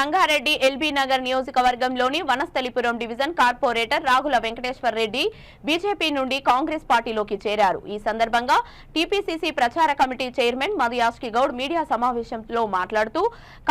Rangareddy LB Nagar నియోజకవర్గంలోని Vanasthalipuram division corporator Ragula Venkateshwar Reddy BJP నుండి కాంగ్రెస్ పార్టీలోకి చేరారు। ఈ సందర్భంగా టీపీసీసీ ప్రచార committee chairman Madhu Yaskhi Goud media సమావేశంలో మాట్లాడుతూ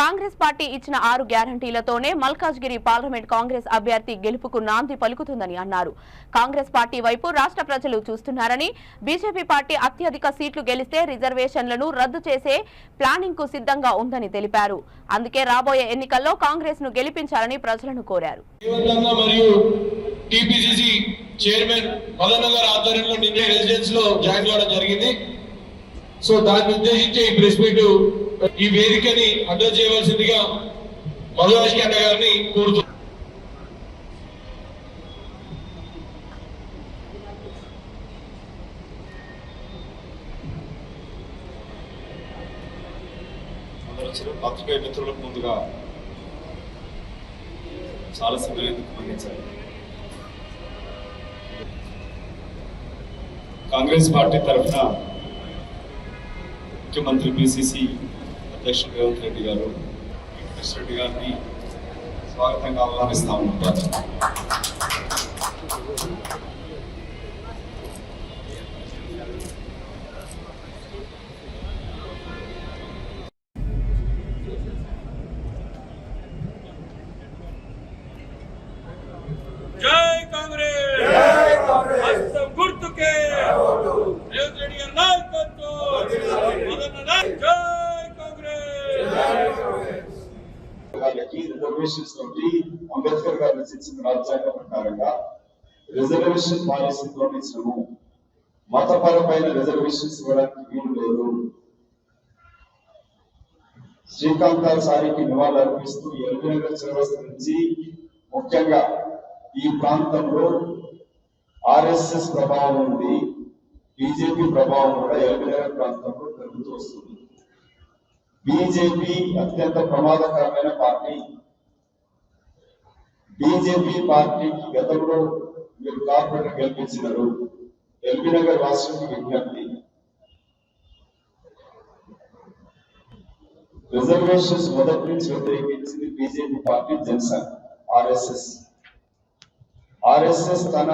కాంగ్రెస్ పార్టీ ఇచ్చిన 6 గ్యారంటీలతోనే మల్కాజ్గిరి పార్లమెంట్ కాంగ్రెస్ అభ్యర్థి గెలుపుకు నాంది పలుకుతుందని అన్నారు। కాంగ్రెస్ పార్టీ వైపు రాష్ట్ర ప్రజలు చూస్తున్నారని, బీజేపీ పార్టీ అత్యధిక సీట్లు గెలిస్తే రిజర్వేషన్లను రద్దు చేసే ప్లానింగ్ కు సిద్ధంగా ఉందని తెలిపారు। అందుకే రాబోయే ఎన్నికల్లో కాంగ్రెస్ ను గెలిపించాలని ప్రజలను కోరారు। టీపీసీసీ చైర్మన్ మదనగర్ ఆధ్వర్యంలో నిన్నే రెసిడెన్స్ లో జాయిన్ కావడం జరిగింది। సో దాన్ని ఉద్దేశించి ఈ ప్రెస్ మీట్ ఈ వేదికని అడ్రస్ చేయవలసిందిగా మధువాష్కి అన్న గారిని కోరుతున్నాను। పత్రికా మిత్రులకు ముందుగా చాలా సింపుల్గా అందించారు। కాంగ్రెస్ పార్టీ తరఫున ముఖ్యమంత్రి పిసిసి అధ్యక్షుడు రేవంత్ రెడ్డి గారు వెంకటేశ్వర రెడ్డి గారిని స్వాగతంగా ఆహ్వానిస్తా ఉంటారు। जय कांग्रेस हस्तं गुर्तुके रेवंत रेड्डी गाరి నాయకత్వం जय कांग्रेस వాళ్ళకి రిజర్వేషన్స్ తోటి అంబేద్కర్ గారు రచించిన రాజ్యాంగ ప్రకారంగా రిజర్వేషన్ పాలసీతో ఇచ్చినాము। మతపరమైన రిజర్వేషన్స్ ఇవ్వడానికి వీలు లేదు। శ్రీకాంత్ సారికి నివాళులు అర్పిస్తూ ఎల్బీనగర్ చౌరస్తా నుంచి ముఖ్యంగా ఈ ప్రాంతంలో ఆర్ఎస్ఎస్ ప్రభావం ఉంది, బీజేపీ ప్రభావం కూడా ఎల్బీనగర్ ప్రాంతంలో పెరుగుతూ వస్తుంది। బీజేపీ అత్యంత ప్రమాదకరమైన పార్టీ। బీజేపీ పార్టీకి గతంలో మీరు కార్పొరేటర్ గెలిపించినారు। ఎల్బీనగర్ వాసులకు విజ్ఞప్తి, రిజర్వేషన్స్ మొదటి నుంచి వ్యతిరేకించింది బీజేపీ పార్టీ, జనసేన, ఆర్ఎస్ఎస్ తన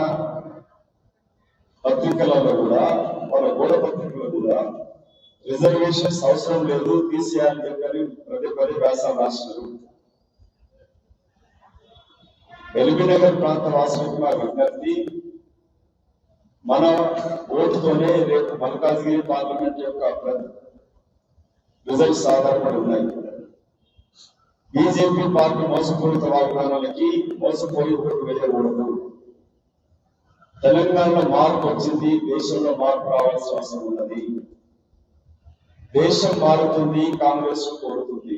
పత్రికలలో కూడా, వాళ్ళ గోడ పత్రికలో కూడా రిజర్వేషన్స్ అవసరం లేదు, తీసేయాలని చెప్పని పదే వ్యాసాలు రాసినారు। ఎల్బీనగర్ ప్రాంత వాసులకు మా విజ్ఞప్తి, మన ఓటుతోనే రేపు మల్కాజ్గిరి పార్లమెంట్ యొక్క రిజల్ట్స్ ఆధారపడి ఉన్నాయి। బీజేపీ పార్టీ మోసపూరిత వాగ్దానాలకి మోసపోయి ఓటు వేయకూడదు। తెలంగాణలో మార్పు వచ్చింది, దేశంలో మార్పు రావాల్సిన అవసరం ఉన్నది। దేశం మారుతుంది, కాంగ్రెస్ కోరుతుంది।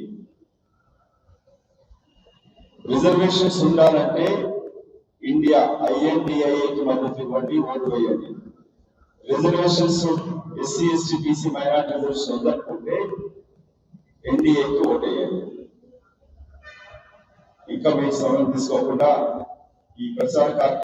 రిజర్వేషన్స్ ఉండాలంటే ఇండియా INDIAకి మద్దతు ఇవ్వండి, ఓటు వేయండి। Reservations SC ST BC minority reservation వద్దనుకుంటే NDAకి ఓటు వేయండి। ఇంకా మీ సమయం తీసుకోకుండా ఈ ప్రచార